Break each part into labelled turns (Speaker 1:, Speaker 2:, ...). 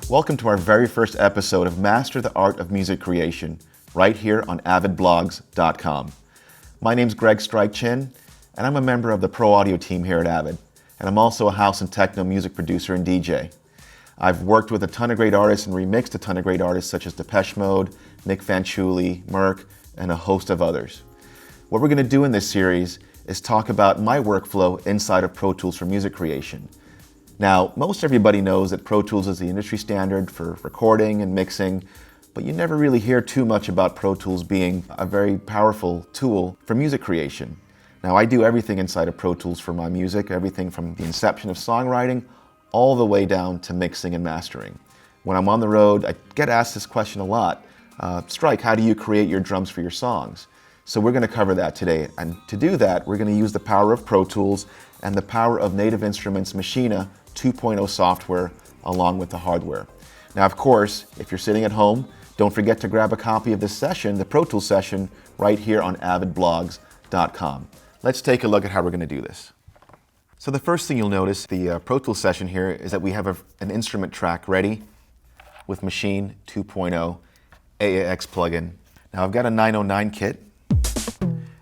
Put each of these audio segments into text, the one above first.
Speaker 1: Welcome to our very first episode of Master the Art of Music Creation, right here on avidblogs.com. My name's Greg Strike-Chin, and I'm a member of the Pro Audio team here at Avid, and I'm also a house and techno music producer and DJ. I've worked with a ton of great artists and remixed a ton of great artists such as Depeche Mode, Nick Fanciulli, Merck, and a host of others. What we're going to do in this series is talk about my workflow inside of Pro Tools for music creation. Now, most everybody knows that Pro Tools is the industry standard for recording and mixing, but you never really hear too much about Pro Tools being a very powerful tool for music creation. Now, I do everything inside of Pro Tools for my music, everything from the inception of songwriting all the way down to mixing and mastering. When I'm on the road, I get asked this question a lot. Strike, how do you create your drums for your songs? So we're going to cover that today. And to do that, we're going to use the power of Pro Tools and the power of Native Instruments Maschine 2.0 software along with the hardware. Now, of course, if you're sitting at home, don't forget to grab a copy of this session, the Pro Tools session, right here on avidblogs.com. Let's take a look at how we're going to do this. So the first thing you'll notice, the Pro Tools session here, is that we have an instrument track ready with Maschine 2.0 AAX plugin. Now I've got a 909 kit,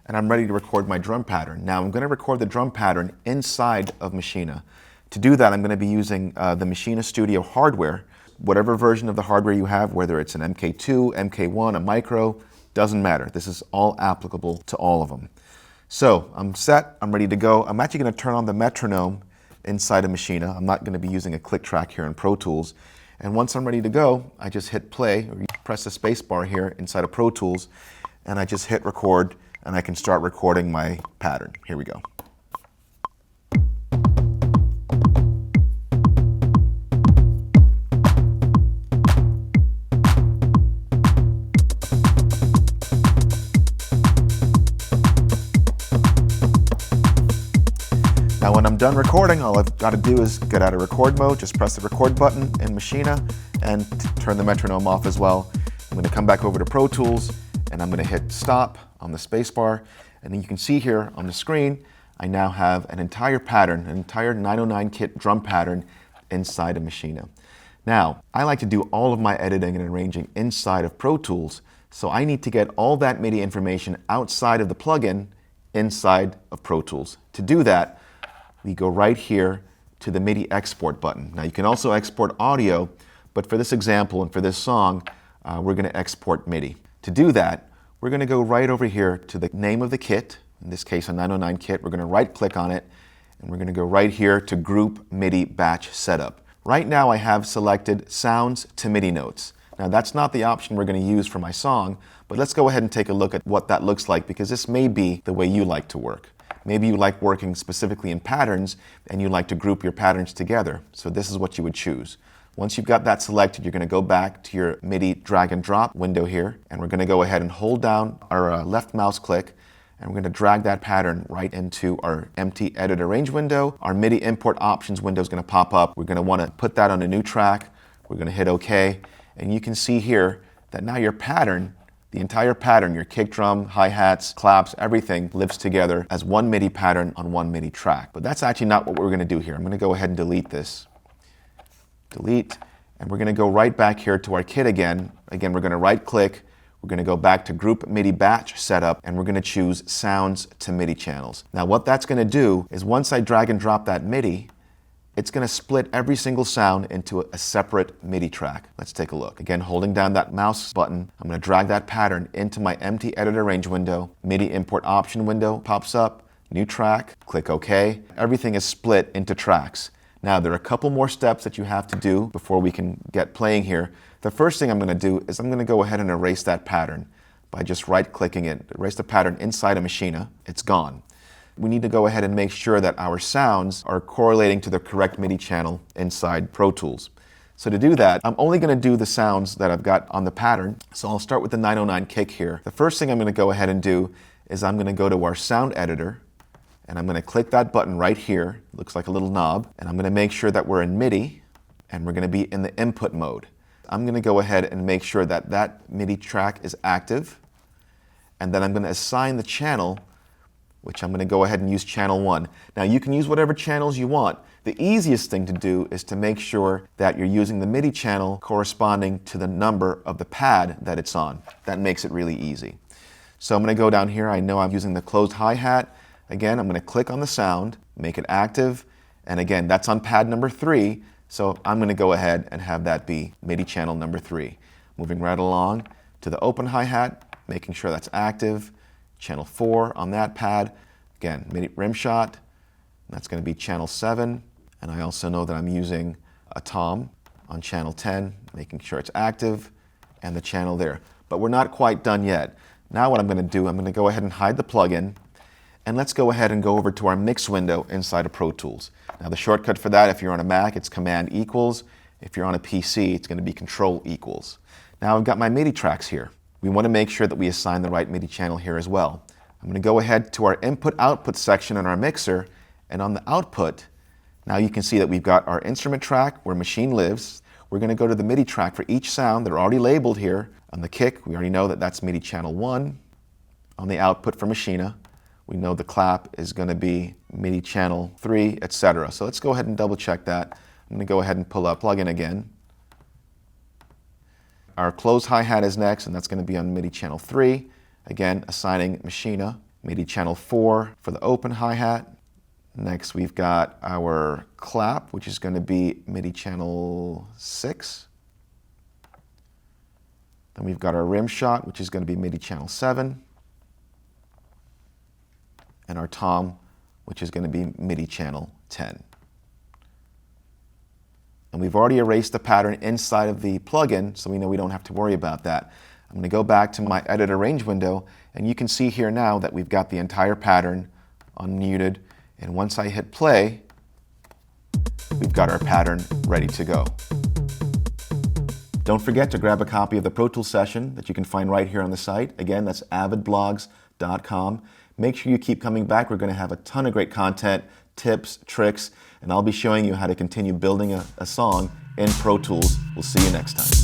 Speaker 1: and I'm ready to record my drum pattern. Now I'm going to record the drum pattern inside of Maschine. To do that, I'm going to be using the Maschine Studio hardware. Whatever version of the hardware you have, whether it's an MK2, MK1, a micro, doesn't matter. This is all applicable to all of them. So I'm set, I'm ready to go. I'm actually going to turn on the metronome inside of Maschine. I'm not going to be using a click track here in Pro Tools. And once I'm ready to go, I just hit play, or you press the space bar here inside of Pro Tools, and I just hit record, and I can start recording my pattern. Here we go. Now when I'm done recording, all I've got to do is get out of record mode, just press the record button in Maschine and turn the metronome off as well. I'm going to come back over to Pro Tools and I'm going to hit stop on the spacebar, and then you can see here on the screen I now have an entire pattern, an entire 909 kit drum pattern inside of Maschine. Now I like to do all of my editing and arranging inside of Pro Tools, so I need to get all that MIDI information outside of the plugin inside of Pro Tools. To do that, we go right here to the MIDI export button. Now you can also export audio, but for this example and for this song, we're going to export MIDI. To do that, we're going to go right over here to the name of the kit, in this case a 909 kit. We're going to right click on it, and we're going to go right here to Group MIDI Batch Setup. Right now I have selected Sounds to MIDI Notes. Now that's not the option we're going to use for my song, but let's go ahead and take a look at what that looks like, because this may be the way you like to work. Maybe you like working specifically in patterns and you like to group your patterns together. So this is what you would choose. Once you've got that selected, you're going to go back to your MIDI drag and drop window here, and we're going to go ahead and hold down our left mouse click, and we're going to drag that pattern right into our empty edit arrange window. Our MIDI import options window is going to pop up. We're going to want to put that on a new track. We're going to hit OK, and you can see here that now your pattern, the entire pattern, your kick drum, hi-hats, claps, everything lives together as one MIDI pattern on one MIDI track. But that's actually not what we're going to do here. I'm going to go ahead and delete this. Delete, and we're going to go right back here to our kit again. Again, we're going to right click, we're going to go back to Group MIDI Batch Setup, and we're going to choose Sounds to MIDI Channels. Now what that's going to do is once I drag and drop that MIDI, it's going to split every single sound into a separate MIDI track. Let's take a look. Again, holding down that mouse button, I'm going to drag that pattern into my empty edit arrange window. MIDI import option window pops up, new track, click OK. Everything is split into tracks. Now there are a couple more steps that you have to do before we can get playing here. The first thing I'm going to do is I'm going to go ahead and erase that pattern by just right clicking it. Erase the pattern inside of Maschine. It's gone. We need to go ahead and make sure that our sounds are correlating to the correct MIDI channel inside Pro Tools. So to do that, I'm only going to do the sounds that I've got on the pattern. So I'll start with the 909 kick here. The first thing I'm going to go ahead and do is I'm going to go to our sound editor, and I'm going to click that button right here. It looks like a little knob. And I'm going to make sure that we're in MIDI, and we're going to be in the input mode. I'm going to go ahead and make sure that that MIDI track is active, and then I'm going to assign the channel which I'm going to go ahead and use channel 1. Now you can use whatever channels you want. The easiest thing to do is to make sure that you're using the MIDI channel corresponding to the number of the pad that it's on. That makes it really easy. So I'm going to go down here. I know I'm using the closed hi-hat. Again, I'm going to click on the sound, make it active, and again, that's on pad number 3, so I'm going to go ahead and have that be MIDI channel number 3. Moving right along to the open hi-hat, making sure that's active, channel 4 on that pad. Again, MIDI rim shot, that's going to be channel 7, and I also know that I'm using a tom on channel 10, making sure it's active, and the channel there. But we're not quite done yet. Now what I'm going to do, I'm going to go ahead and hide the plugin, and let's go ahead and go over to our mix window inside of Pro Tools. Now the shortcut for that, if you're on a Mac, it's Command equals. If you're on a PC, it's going to be Control equals. Now I've got my MIDI tracks here. We want to make sure that we assign the right MIDI channel here as well. I'm going to go ahead to our input-output section on our mixer, and on the output, now you can see that we've got our instrument track where Maschine lives. We're going to go to the MIDI track for each sound. They're already labeled here. On the kick, we already know that that's MIDI channel 1. On the output for Maschine, we know the clap is going to be MIDI channel 3, etc. So let's go ahead and double check that. I'm going to go ahead and pull up plugin again. Our closed hi-hat is next, and that's going to be on MIDI channel 3. Again, assigning Maschine. MIDI channel 4 for the open hi-hat. Next, we've got our clap, which is going to be MIDI channel 6. Then we've got our rim shot, which is going to be MIDI channel 7. And our tom, which is going to be MIDI channel 10. And we've already erased the pattern inside of the plugin, so we know we don't have to worry about that. I'm going to go back to my Edit Arrange window, and you can see here now that we've got the entire pattern unmuted. And once I hit play, we've got our pattern ready to go. Don't forget to grab a copy of the Pro Tools session that you can find right here on the site. Again, that's avidblogs.com. Make sure you keep coming back. We're going to have a ton of great content, tips, tricks, and I'll be showing you how to continue building a song in Pro Tools. We'll see you next time.